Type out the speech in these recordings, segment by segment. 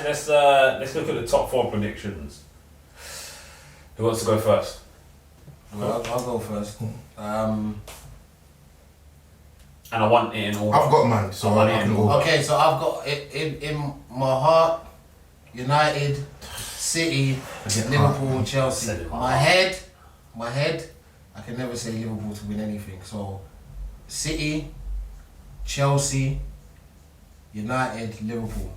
let's look at the top 4 predictions. Who wants to go first? Well, I'll go first. And I want it in order. I've got mine, so I can order. Okay, so I've got it in my heart, United, City, Liverpool, Chelsea. My head, I can never say Liverpool to win anything. So, City, Chelsea, United, Liverpool.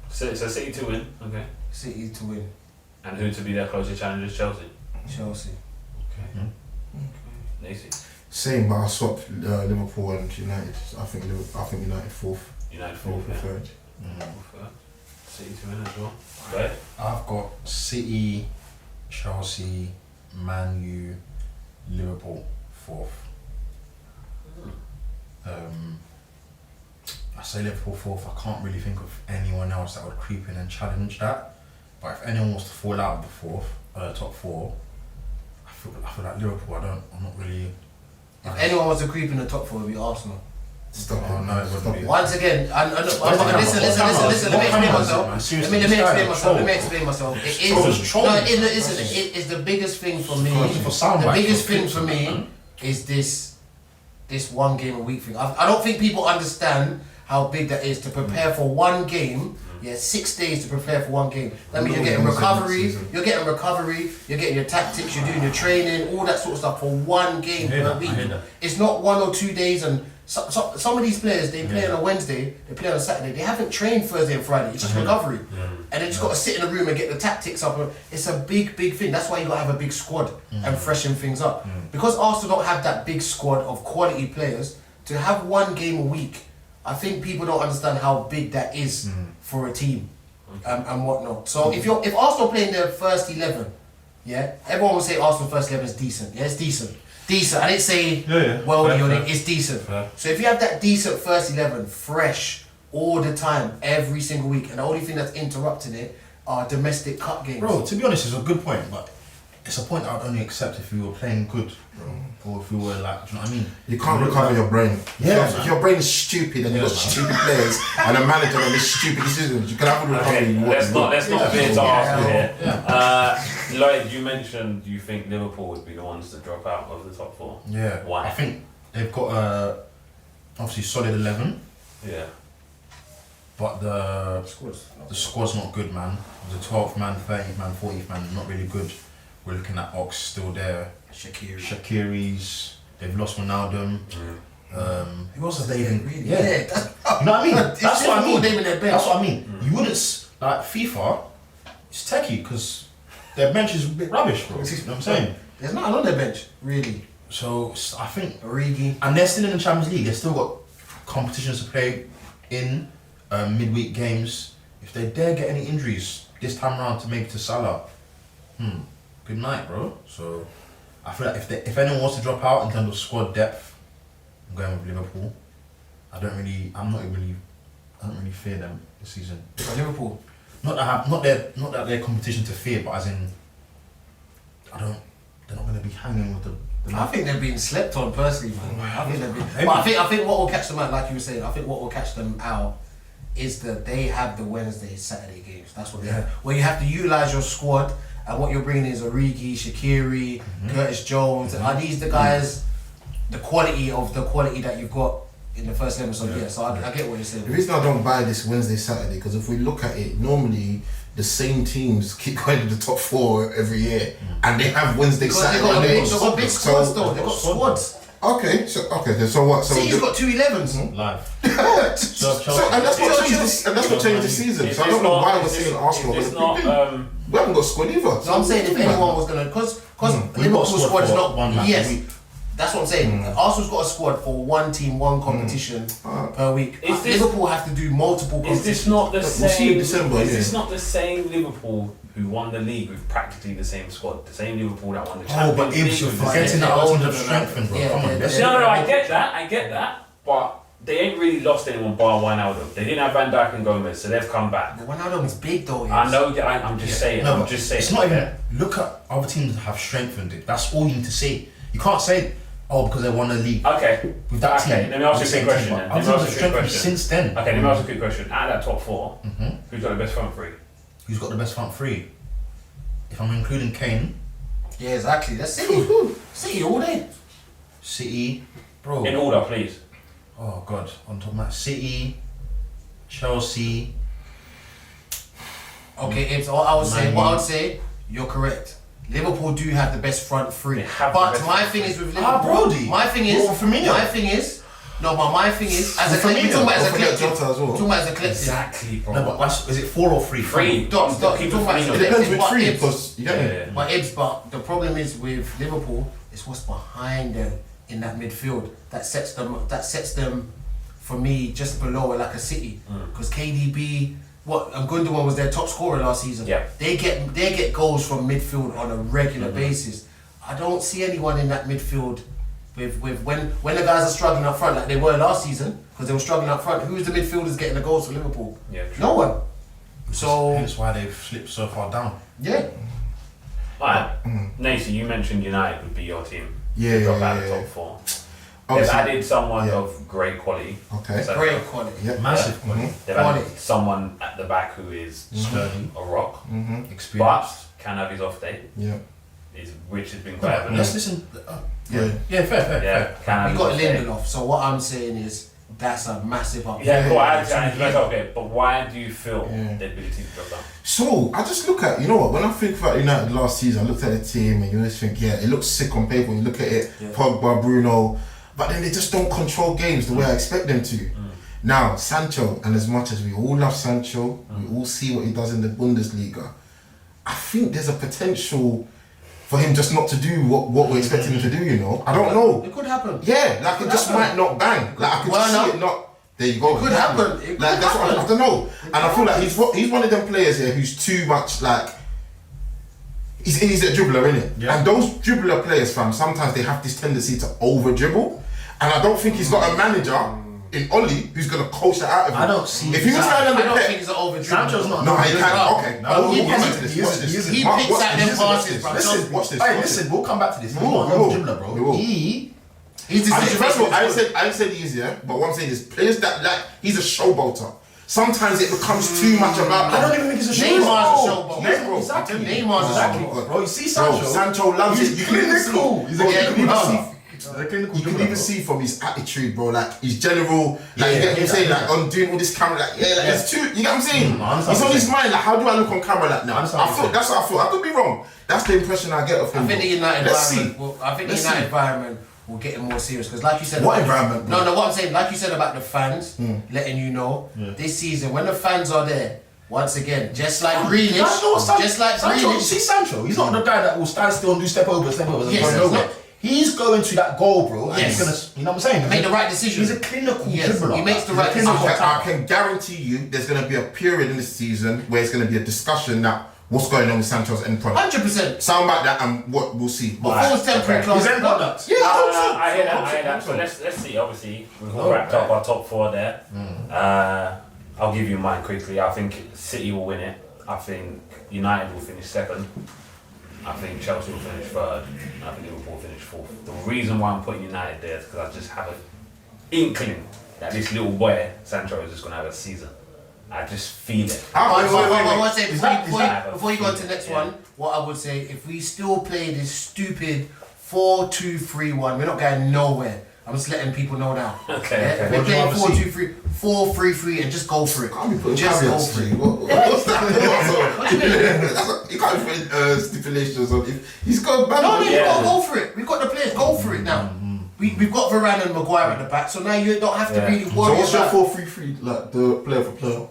So City to win, okay. City to win. And who to be their closest challengers? Chelsea. Chelsea. Okay. Nacy. Same, but I swapped Liverpool and United. I think United 4th. United 4th, third. City to win as well. Right. I've got City, Chelsea, Man U, Liverpool 4th. I say Liverpool 4th. I can't really think of anyone else that would creep in and challenge that. But if anyone wants to fall out of the top 4, I feel like Liverpool. I'm not really. If anyone wants to creep in the top 4, it would be Arsenal. Stop it. Once again, listen. Let me explain myself. It is the biggest thing for me. The biggest thing for me is this one game a week thing. I don't think people understand how big that is to prepare for one game. Yeah, 6 days to prepare for one game. That means you're getting recovery, you're getting your tactics, you're doing your training, all that sort of stuff for one game per week. It's not 1 or 2 days, and some of these players, they play on a Wednesday, they play on a Saturday, they haven't trained Thursday and Friday, it's just recovery. And they just got to sit in a room and get the tactics up. It's a big thing. That's why you got to have a big squad and freshen things up. Because Arsenal don't have that big squad of quality players, to have one game a week, I think people don't understand how big that is for a team and whatnot. So if Arsenal playing their first 11, yeah, everyone will say Arsenal first 11 is decent. Yeah, it's decent. I didn't say it's decent. Fair. So if you have that decent first 11 fresh all the time, every single week, and the only thing that's interrupting it are domestic cup games. Bro, to be honest, it's a good point, but it's a point I would only accept if you were playing good, bro. Or if you were like, do you know what I mean? You can't recover your brain. Yeah, if your brain is stupid and you've got stupid players and a manager that makes stupid decisions, you can have a recovery. Let's not veer to Arsenal here. Lloyd, you mentioned you think Liverpool would be the ones to drop out of the top 4. Yeah. Why? I think they've got obviously solid 11. Yeah. But the squad's not good, man. The 12th man, 30th man, 40th man, not really good. We're looking at Ox still there. Shaqiri's. They've lost Ronaldo. Who else have they even? Really? Yeah. You know what I mean? That's what I mean. That's what I mean. You wouldn't like FIFA. It's techie because their bench is a bit rubbish, bro. You know what I'm saying? There's nothing on their bench, really. So I think Origi. And they're still in the Champions League. They've still got competitions to play in, midweek games. If they dare get any injuries this time around to maybe to Salah, good night, bro. So I feel like if anyone wants to drop out in terms of squad depth, I'm going with Liverpool. I don't really fear them this season. Liverpool. Not that they're competition to fear, but as in they're not going to be hanging with the I think they're being slept on personally, man. I think what will catch them out, like you were saying, I think what will catch them out is that they have the Wednesday, Saturday games. That's what they have. Where you have to utilise your squad, and what you're bringing is Origi, Shaqiri, Curtis Jones. Are these the guys, the quality that you've got in the first 11? So I get what you're saying. The reason I don't buy this Wednesday, Saturday, because if we look at it, normally the same teams keep going to the top 4 every year, and they have Wednesday, Saturday. They've got big squads though. They've got squads. Okay, so what? So City's got 2 11s. live. And that's what changed the season. So I don't know why we're seeing Arsenal. It's not. We haven't got squad either. So I'm saying if anyone was gonna, because Liverpool's squad is not one match a week. That's what I'm saying. Arsenal's got a squad for one team, one competition per week. Liverpool have to do multiple competitions. Is this not the same? December, is this not the same Liverpool who won the league with practically the same squad? The same Liverpool that won the Champions League. But you're forgetting that our teams have strengthened, bro. Come on. No, I get that. But they ain't really lost anyone bar Wijnaldum. They didn't have Van Dijk and Gomez, so they've come back. Wijnaldum is big though. Yes. I know. I'm just saying. No, it's not even. Look at other teams that have strengthened it. That's all you need to say. You can't say Oh, because they won the league. Okay. With that team. Let me ask you a quick question then. I've seen the strength since then. Okay, let me ask you a quick question. Out of that top 4, who's got the best front 3? Who's got the best front 3? If I'm including Kane. Yeah, exactly. That's City. City all day. City, bro. In order, please. Oh God, on top of that, City, Chelsea. Okay, what I would say, you're correct. Liverpool do have the best front 3. But my thing is with Liverpool. Brody. My thing is, as a collective. Talking about as a collective. Exactly, bro. No, but is it 4 or 3? 3. Stop. It depends with 3 because But the problem is with Liverpool, it's what's behind them in that midfield that sets them for me just below like a City. Because KDB, Gundogan was their top scorer last season. Yeah. They get goals from midfield on a regular basis. I don't see anyone in that midfield with when the guys are struggling up front like they were last season because they were struggling up front. Who's the midfielders getting the goals for Liverpool? Yeah, true. No one. So hence why they've slipped so far down. Yeah. Alright, Nacy, you mentioned United would be your team. Yeah, Drop out the top 4. They've added someone of great quality. Okay. So Great quality. Yeah. Massive quality. They've added someone at the back who is Sturdy. a rock, Experience. but can have his off day, Yeah. which has been quite evident. Let's listen. Yeah. Fair. Yeah, can have We his got off day. Lindelof. So what I'm saying is that's a massive up. Yeah, cool. Yeah. Okay, but why do you feel Yeah. they'd be the team to drop down? So I just look at, you know what, when I think about United last season, I looked at the team and you always think, yeah, it looks sick on paper when you look at it, Pogba, Bruno, but then they just don't control games the way I expect them to. Now, Sancho, and as much as we all love Sancho, we all see what he does in the Bundesliga, I think there's a potential for him just not to do what we're expecting him to do, you know? I don't know. It could happen. Yeah, like it just might not bang. Like I could just see it not. There you go. It could happen. Like that's what I don't know. And I feel like he's one of them players here who's too much like. He's a dribbler, innit? Yeah. And those dribbler players, fam, sometimes they have this tendency to over dribble. And I don't think he's got a manager in Oli who's gonna coach that out of him. I don't see. If he was I going don't under think Pep, he's an over Sancho's not. no, he can't. Okay, No, we'll he come is- back to this. he Watch is- this. he is- He Mark, picks watch out this. them passes, bro. Watch this. Hey, Watch listen, this. we'll come back to this. He's We will, not we a will. dribbler, bro. We will. He's I mean, first of all, I decision. ain't said he's easier, but what I'm saying is players that like he's a showboater. Sometimes it becomes too much about. I don't even think he's a Neymar's a showboat. showboat. Yes, bro. Exactly. Neymar's a Exactly, showboat. bro. You see Bro, Sancho. Sancho loves He's it. You can even see. clinical. He's a Bro, you can clinical even dribbler. see. You can even see from his attitude, bro, like his general, like you get what I'm saying, like on doing all this camera, like it's too, you get what I'm saying? I understand It's on what his you're mind, like how do I look on camera like now? I understand I what feel you're that's what I feel. I could be wrong. That's the impression I get of him. I think the United Let's see. environment will get him more serious because, like you said, What environment, bro? No, what I'm saying, like you said about the fans, letting you know this season when the fans are there. Once again, just like Grealish, just like Sancho, Grealish. see Sancho, he's not the guy that will stand still and do step over. Yes, he's not. He's going to that goal, bro, and Yes. he's gonna, you know what I'm saying? Make the right decision. He's a clinical Yes, dribbler. he makes the He's right a clinical decision. I attacker. can guarantee you there's going to be a period in this season where it's going to be a discussion that what's going on with Sancho's end product. 100%. Sound like that and what we'll see. But full temporary class. His end product. Yeah, I hear that. So let's see. Obviously, we've all wrapped up our top 4 there. I'll give you mine quickly. I think City will win it. I think United will finish 2nd. I think Chelsea will finish 3rd. And I think Liverpool will finish 4th. The reason why I'm putting United there is because I just have an inkling that this little boy Sancho is just going to have a season. I just feel it. Before you go on to the next one, what I would say, if we still play this stupid 4-2-3-1, we're not going nowhere. I'm just letting people know now. Okay. If we're playing 4-2-3, 4-3-3 and just go for it. Can't be putting Just go caveats for to it. it. What's that? What do you mean? You can't put stipulations on if he's got bad. No, you gotta go for it. We've got the players, go for it now. We've got Varane and Maguire at the back, so now you don't have to really So worry what's your about 4-3-3, like the player for player?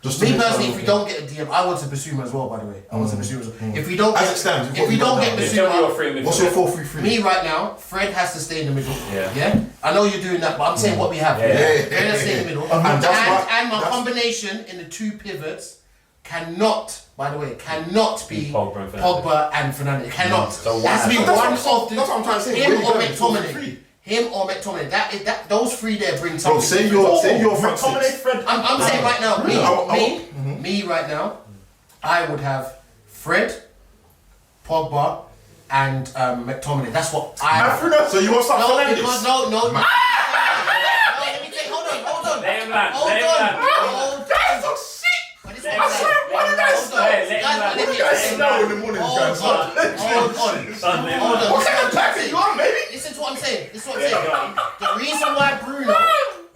Just to me make sure personally, I'm if we okay. don't get a DM, I want to Basuma as well, by the way. I want to Basuma as well. If we don't As get, it stands, if we don't get Tell me your Basuma, three What's your midfielders. 4-3-3? me right now, Fred has to stay in the middle. Yeah. I know you're doing that, but I'm saying what we have. Yeah. Fred has to stay in the middle. And that's why- And my that's- combination in the 2 pivots cannot, by the way, cannot be Pogba and Fernandes. Pogba and Fernandes. Cannot. So It has to be why? one That's of the. what I'm trying to say. Him Where you or going? McTominay. 4-3-3. Him or McTominay. That those 3 there bring Bro, something. say different. your front McTominay, 6. Fred. I'm saying right now, I me right now, I would have Fred, Pogba, and McTominay. That's what I. So you want to start Fernandes? Because no. Let me take. Hold on. Let him land. Hold on. Guys are sick. But this is what I'm saying. What did I say? Guys, What do you guys smell in the morning, guys? Hold on. What kind of tactic you on, baby? Listen to what I'm saying. The reason why Bruno.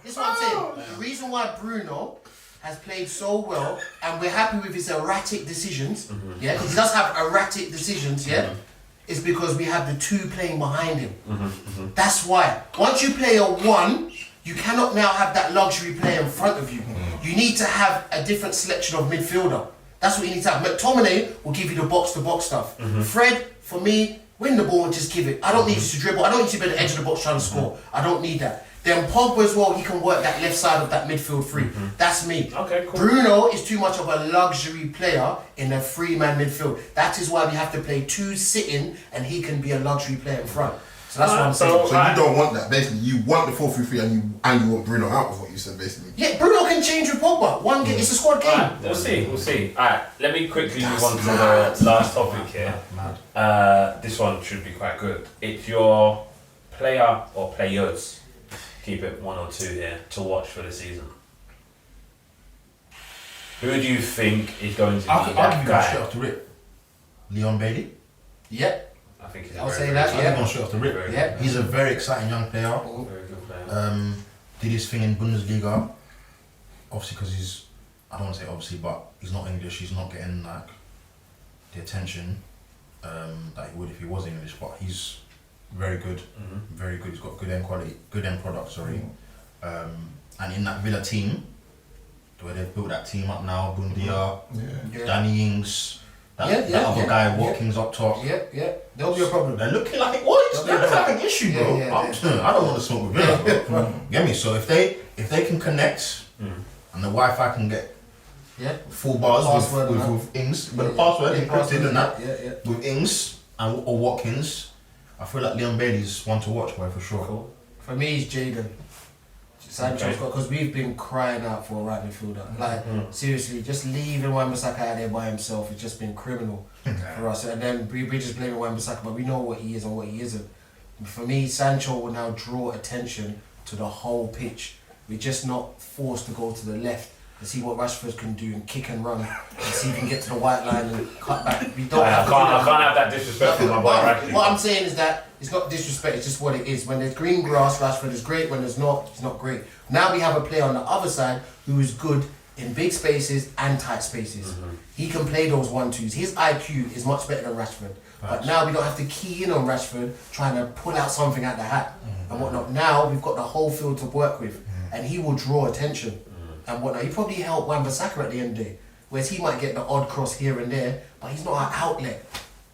This is what I'm saying. The reason why Bruno has played so well, and we're happy with his erratic decisions, yeah, because he does have erratic decisions, yeah, is because we have the two playing behind him. That's why. Once you play a 1, you cannot now have that luxury player in front of you. You need to have a different selection of midfielder. That's what you need to have. McTominay will give you the box-to-box stuff. Fred, for me, win the ball and just give it. I don't need you to dribble. I don't need you to be at the edge of the box trying to score. I don't need that. Then Pogba as well, he can work that left side of that midfield three. That's me. Okay, cool. Bruno is too much of a luxury player in a 3-man midfield. That is why we have to play 2 sitting, and he can be a luxury player in front. So that's what I'm saying. So you don't want that, basically. You want the 4-3-3 and you want Bruno out of what you said, basically. Yeah, Bruno can change with Pogba. One game, it's a squad game. We'll see. Alright, let me quickly move on to the last topic here. This one should be quite good. It's your player or players, keep it 1 or 2 here, to watch for the season. Who do you think is going to be I'll that give you guy? a straight off the rip. Leon Bailey. Yeah. I think he's I'll very, say very that, good. I'll yeah. give him straight off the rip. Very Yeah. good. He's a very exciting young player. Very good player. Did his thing in Bundesliga. Obviously, because he's, I don't want to say obviously, but he's not English. He's not getting like the attention that he would if he was English. But he's very good, very good. He's got good end quality, good end product. Sorry, and in that Villa team, the way they've built that team up now, Bundia, Danny Ings, that other guy, Watkins up top. Yeah. There'll be a problem. They're looking like it. What? They're looking like an issue, bro. I don't want to smoke with Villa, bro. Get me? So if they can connect and the Wi-Fi can get full bars with Ings, but the password encrypted and that with Ings or Watkins, I feel like Leon Bailey's one to watch, boy, for sure. Cool. For me, it's Jadon. Sancho's got, because we've been crying out for a right midfielder. Like, seriously, just leaving Wan-Bissaka out there by himself has just been criminal for us. And then we just blame Wan-Bissaka, but we know what he is and what he isn't. For me, Sancho will now draw attention to the whole pitch. We're just not forced to go to the left and see what Rashford can do and kick and run and see if he can get to the white line and cut back. We don't have to do that. I can't have that disrespect for my boy Rashford. What I'm saying is that it's not disrespect, it's just what it is. When there's green grass, Rashford is great. When there's not, he's not great. Now we have a player on the other side who is good in big spaces and tight spaces. He can play those 1-2s. His IQ is much better than Rashford. But now we don't have to key in on Rashford trying to pull out something out the hat and whatnot. Now we've got the whole field to work with, and he will draw attention and whatnot. He probably helped Wan-Bissaka at the end of the day, whereas he might get the odd cross here and there, but he's not an outlet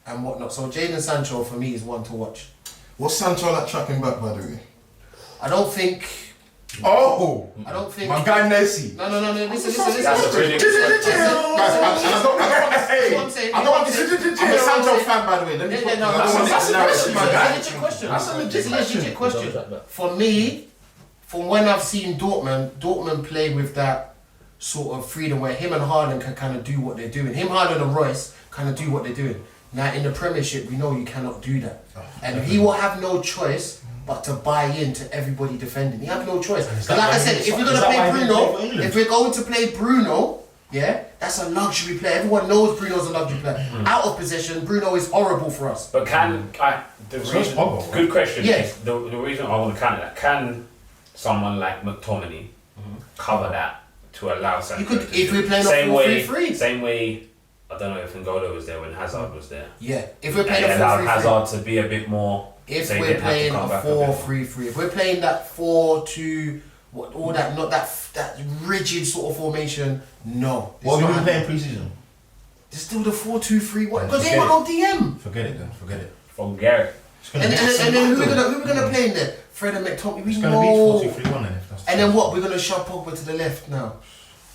and whatnot. So Jadon Sancho for me is one to watch. What's Sancho like tracking back, by the way? I don't think. My guy Nessie. No. Listen. That's a really good question. I don't want to say I'm a Sancho fan, by the way. Let me put That's a legit question. For me, from when I've seen Dortmund play with that sort of freedom where him and Haaland can kind of do what they're doing. Him, Haaland and Royce kind of do what they're doing. Now in the Premiership, we know you cannot do that. And he will have no choice but to buy into everybody defending. He have no choice. Like I said, if we're going to play Bruno, if we're going to play Bruno, yeah, that's a luxury player. Everyone knows Bruno's a luxury player. Out of possession, Bruno is horrible for us. But good question. Yeah. Is the reason I want to counter that, can someone like McTominay cover that to allow Sancho? You could, if we're playing a 4-3-3. Same way, I don't know if N'Golo was there when Hazard was there. Yeah, if we're playing a 4-3-3. allowed Hazard to be a bit more. If we're playing a 4-3-3, if we're playing that 4-2, all that, not that rigid sort of formation, no. What have you been playing pre-season? There's still the 4-2-3. What? Because they ain't got no DM. Forget it then. Forget it. From Garrett. And then who we gonna play in there? Fred and McTominay. It's going to be 4-2-3-1 then. If that's and then what? We're gonna shove Pogba to the left now.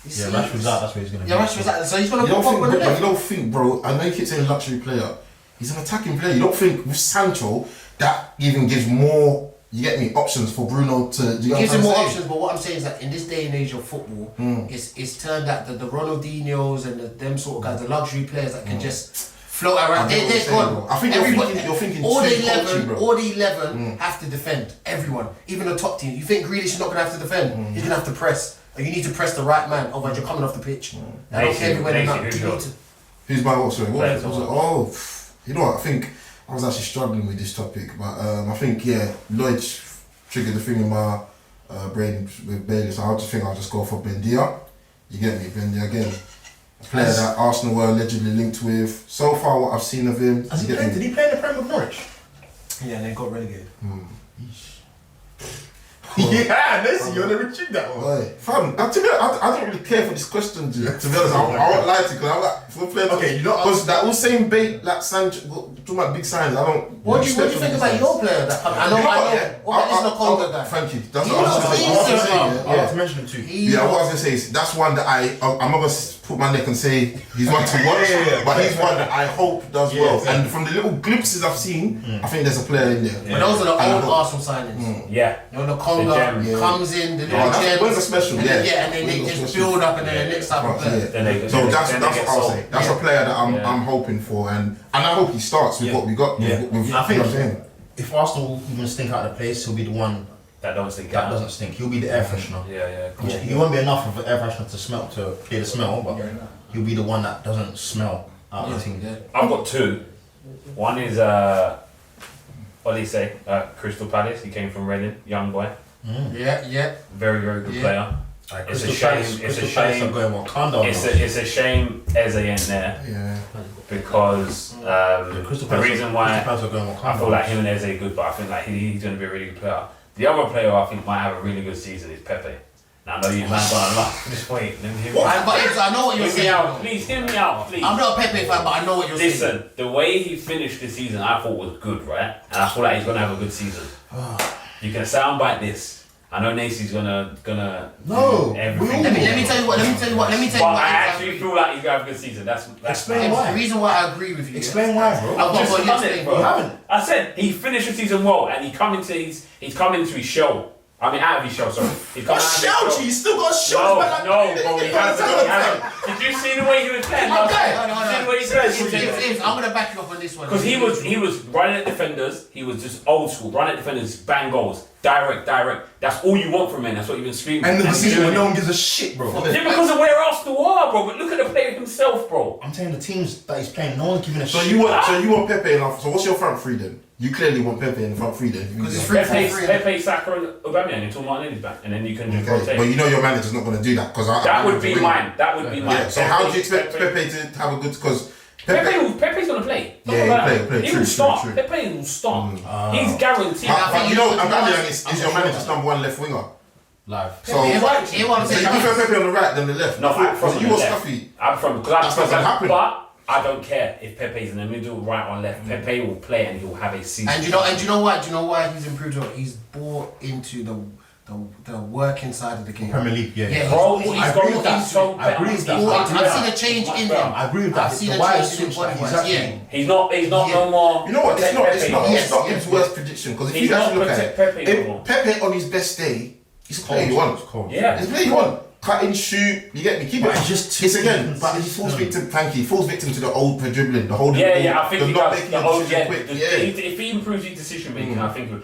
Yeah, Rashford's out. That's where he's going to be. Yeah, Rashford's out. So he's gonna You put Pogba on the left. You don't think, bro, I know you keep saying luxury player. He's an attacking player. You don't think with Sancho that even gives more, you get me, options for Bruno to... It gives him more options, but what I'm saying is that in this day and age of football, it's turned out that the Ronaldinhos and them sort of guys, the luxury players that can just float around. They're gone. I think you're thinking all too the coachy, 11, bro. all the 11 have to defend. Everyone, even the top team. You think Grealish is not going to have to defend? He's going to have to press. And you need to press the right man, otherwise you're coming off the pitch. I don't care if you're winning up. You need to. Who's my what? Sorry, what was it? Players. Oh, you know what? I think I was actually struggling with this topic, but I think Lloyd triggered the thing in my brain with Bailey, so I just think I'll just go for Bendia. You get me, Bendia again. A player that Arsenal were allegedly linked with. So far, what I've seen of him. Did he play in the Prem with Norwich? Yeah, and they got relegated. Yeah, listen, you're never check that one. Right. Fam, to be honest, I don't really care for this question, G. To be honest, I won't lie to you, because I'm like, if we're playing, okay, you know, because that all same bait, like Sanchez, talking about big signs, I don't. What do you think about your player? I know. What about this Nakonga guy? Thank you. That's what I was going to say. I want to mention him too. Yeah, what I was going to say is, that's one that I'm not going to put my neck and say he's one to watch, but he's one that I hope does well. And from the little glimpses I've seen, I think there's a player in there. But those are the old Arsenal signings. Yeah. You know, Nakonga comes in, the little gems. Where's the special? And then they just build up, and then the next type of player. So that's what I'll say. That's a player that I'm hoping for, and I hope he starts with what we got. I think if Arsenal even stink out of the place, he'll be the one that don't stink. That doesn't stink. He'll be the air freshener. Yeah, cool. He won't be enough of an air freshener to play the smell, but he'll be the one that doesn't smell out of the team. I've got two. One is Olise, Crystal Palace. He came from Reading, young boy. Yeah. Very good player. It's a shame. It's a shame Eze ain't there. Yeah. Because the reason why I feel like him and Eze are good, but I think like he's going to be a really good player. The other player I think might have a really good season is Pepe. Now I know you man gonna laugh. Just wait, let me hear me out. I know what you're saying. Please hear me out, please. I'm not a Pepe fan, but I know what you're saying. Listen, the way he finished the season I thought was good, right? And I feel like he's gonna have a good season. You can soundbite this. I know Nacy's gonna no. Everything. Let me tell you what. But I actually feel like he's gonna have a good season. That's explain why. The reason why I agree with you. Explain why, bro. You haven't. I said he finished the season well, and he's come into his shell. I mean, out of his shell. Sorry. He's come out of his shell. He's still got shell. No, bro. He hasn't. Did you see the way he was playing? I'm gonna back you up on this one. Because he was running at defenders. He was just old school. Running at defenders, bang goals. Direct. That's all you want from him. That's what you've been screaming. And the season when no one gives a shit, bro. Yeah, because of where Arsenal are, bro. But look at the player himself, bro. I'm telling the teams that he's playing, no one's giving a shit. So you want Pepe in? So what's your front three then? You clearly want Pepe in the front three then. Because it's Pepe, Saka, and Aubameyang until Martinelli's back, and then you can just rotate. But you know your manager's not going to do that because that would be mine. Yeah. So how do you expect Pepe to have a good? Because Pepe's gonna play. Yeah, he'll play. He will start. Pepe will start. He's guaranteed. But you know, Aubameyang is your manager's number one left winger. Live. So you prefer Pepe on the right than the left. No, from you were Scuffy. I'm from that's not gonna happen. But I don't care if Pepe's in the middle, right or left. Pepe will play and he will have a season. And you know what? Do you know why he's improved? He's bought into the working side of the game. Premier League, Bro, he's going into. I agree with that. I've seen a change in him. I agree with that. I've seen a change in him body-wise. He's not no more. You know what? It's not his worst prediction because if you actually look at it, Pepe on his best day, he's a player you want. Yeah, he's a player you want. Cut and shoot, you get me. Keep it. It's again, but he falls victim. Thank you. He falls victim to the old dribbling, the whole. Yeah. I think he not does. making The a old decision quick. If he improves his decision making, I think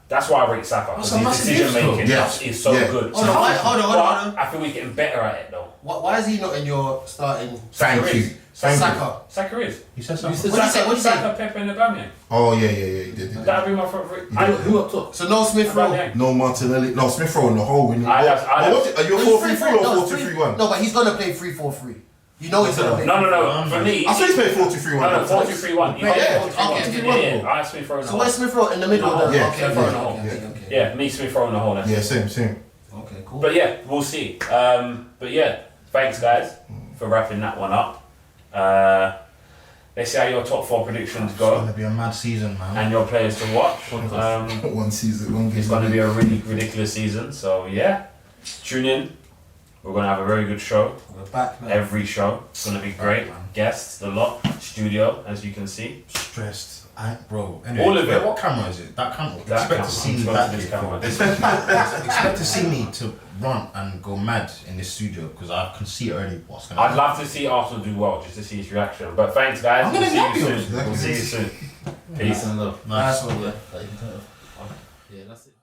that's why I rate Saka. Because his massive decision making is so good. Hold on. I feel he's getting better at it though. Why is he not in your starting? Thank you. Saka is. You said Saka. What you say? Saka, Pepe, and Aubameyang. Oh yeah, he did. That'd be my favorite. Who up top? So no Smith Rowe. No Martinelli. No Smith Rowe in the whole. Are you 4-3-3 or 4-2-3-1? No, but he's gonna play 3-4-3. You know he's gonna play. No. For me, I thought he's played 4-2-3-1. No, 4-2-3-1. Okay. I have Smith Rowe. So where's Smith Rowe in the middle? Okay. Yeah, me Smith Rowe in the hole. Yeah, same. Okay, cool. But yeah, we'll see. But yeah, thanks guys for wrapping that one up. Let's see how your top 4 predictions go. It's gonna be a mad season, man. And your players to watch. One season, one game. It's gonna be a really ridiculous season. So yeah, tune in We're gonna have a very good show. We're back, man. Every show. It's gonna be great. Man. Guests, a lot. Studio, as you can see. Stressed. Bro. Anyway, All of it. What camera is it? That camera. That Expect camera. to see me It's back this here. camera. This Expect to see me to run and go mad in this studio because I can see already what's going to I'd love to see Arsenal do well, just to see his reaction. But thanks, guys. I'm We'll gonna see help you you. soon. We'll see you soon. Peace and love. Nice one, yeah. Yeah, that's it.